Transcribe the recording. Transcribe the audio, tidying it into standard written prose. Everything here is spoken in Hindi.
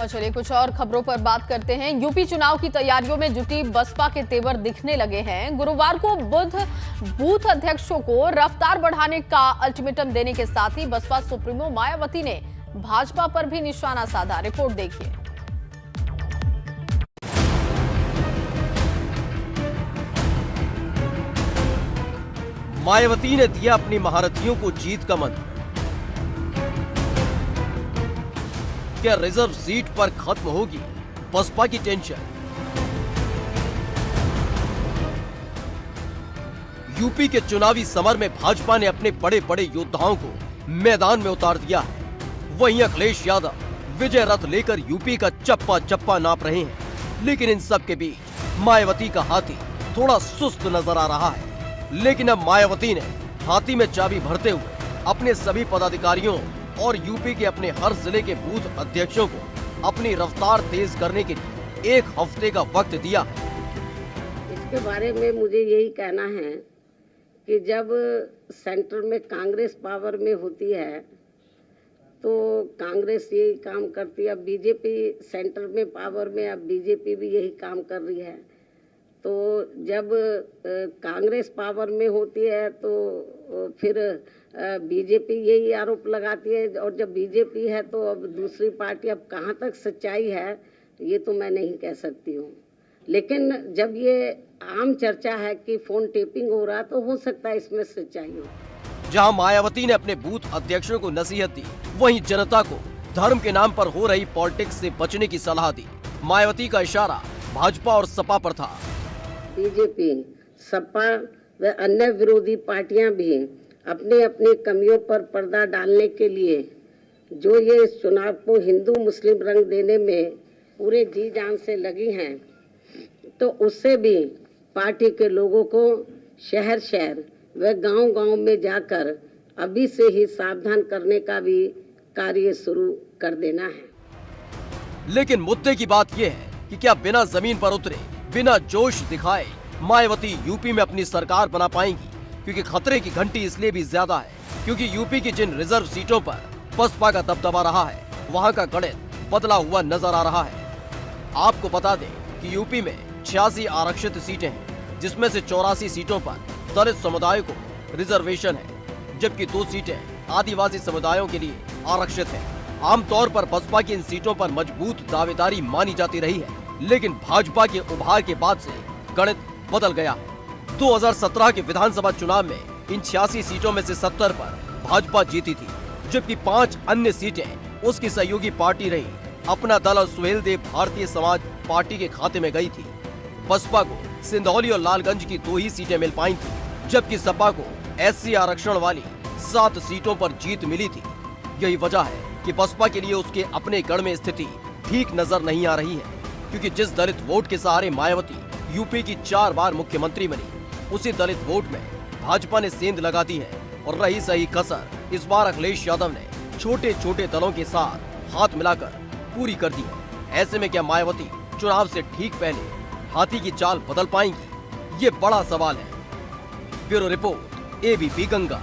और चलिए कुछ और खबरों पर बात करते हैं। यूपी चुनाव की तैयारियों में जुटी बसपा के तेवर दिखने लगे हैं। गुरुवार को बूथ अध्यक्षों को रफ्तार बढ़ाने का अल्टीमेटम देने के साथ ही बसपा सुप्रीमो मायावती ने भाजपा पर भी निशाना साधा। रिपोर्ट देखिए। मायावती ने दिया अपनी महारथियों को जीत का मंत्र। क्या रिजर्व सीट पर खत्म होगी बसपा की टेंशन? यूपी के चुनावी समर में भाजपा ने अपने बड़े बड़े योद्धाओं को मैदान में उतार दिया है। वहीं अखिलेश यादव विजय रथ लेकर यूपी का चप्पा चप्पा नाप रहे हैं। लेकिन इन सब के बीच मायावती का हाथी थोड़ा सुस्त नजर आ रहा है। लेकिन अब मायावती ने हाथी में चाबी भरते हुए अपने सभी पदाधिकारियों और यूपी के अपने हर जिले के बूथ अध्यक्षों को अपनी रफ्तार तेज करने के लिए 1 हफ्ते का वक्त दिया है। इसके बारे में मुझे यही कहना है कि जब सेंटर में कांग्रेस पावर में होती है तो कांग्रेस यही काम करती है। अब बीजेपी सेंटर में पावर में, अब बीजेपी भी यही काम कर रही है। तो जब कांग्रेस पावर में होती है तो फिर बीजेपी यही आरोप लगाती है, और जब बीजेपी है तो अब दूसरी पार्टी, अब कहाँ तक सच्चाई है ये तो मैं नहीं कह सकती हूँ। लेकिन जब ये आम चर्चा है कि फोन टेपिंग हो रहा तो हो सकता है इसमें सच्चाई हो। जहां मायावती ने अपने बूथ अध्यक्षों को नसीहत दी, वहीं जनता को धर्म के नाम पर हो रही पॉलिटिक्स से बचने की सलाह दी। मायावती का इशारा भाजपा और सपा पर था। बीजेपी, सपा व अन्य विरोधी पार्टियां भी अपनी अपनी कमियों पर पर्दा डालने के लिए जो ये इस चुनाव को हिंदू मुस्लिम रंग देने में पूरे जी जान से लगी हैं, तो उससे भी पार्टी के लोगों को शहर शहर व गांव गांव में जाकर अभी से ही सावधान करने का भी कार्य शुरू कर देना है। लेकिन मुद्दे की बात यह है कि क्या बिना जमीन पर उतरे, बिना जोश दिखाए मायावती यूपी में अपनी सरकार बना पाएंगी? क्योंकि खतरे की घंटी इसलिए भी ज्यादा है क्योंकि यूपी की जिन रिजर्व सीटों पर बसपा का दबदबा रहा है, वहां का गणित बदला हुआ नजर आ रहा है। आपको बता दें कि यूपी में 86 आरक्षित सीटें हैं, जिसमें से 84 सीटों पर दलित समुदाय को रिजर्वेशन है, जबकि 2 सीटें आदिवासी समुदायों के लिए आरक्षित है। आमतौर पर बसपा की इन सीटों पर मजबूत दावेदारी मानी जाती रही है, लेकिन भाजपा के उभार के बाद से गणित बदल गया है। 2017 के विधानसभा चुनाव में इन 86 सीटों में से 70 पर भाजपा जीती थी, जबकि 5 अन्य सीटें उसकी सहयोगी पार्टी रही। अपना दल और सुहेलदेव भारतीय समाज पार्टी के खाते में गई थी। बसपा को सिंधौली और लालगंज की 2 ही सीटें मिल पाई थी, जबकि सपा को SC आरक्षण वाली 7 सीटों पर जीत मिली थी। यही वजह है कि बसपा के लिए उसके अपने गढ़ में स्थिति ठीक नजर नहीं आ रही है, क्योंकि जिस दलित वोट के सहारे मायावती यूपी की 4 बार मुख्यमंत्री बनी, उसी दलित वोट में भाजपा ने सेंध लगा दी है। और रही सही कसर इस बार अखिलेश यादव ने छोटे छोटे दलों के साथ हाथ मिलाकर पूरी कर दी है। ऐसे में क्या मायावती चुनाव से ठीक पहले हाथी की चाल बदल पाएंगी? ये बड़ा सवाल है। Bureau report, ABP Ganga.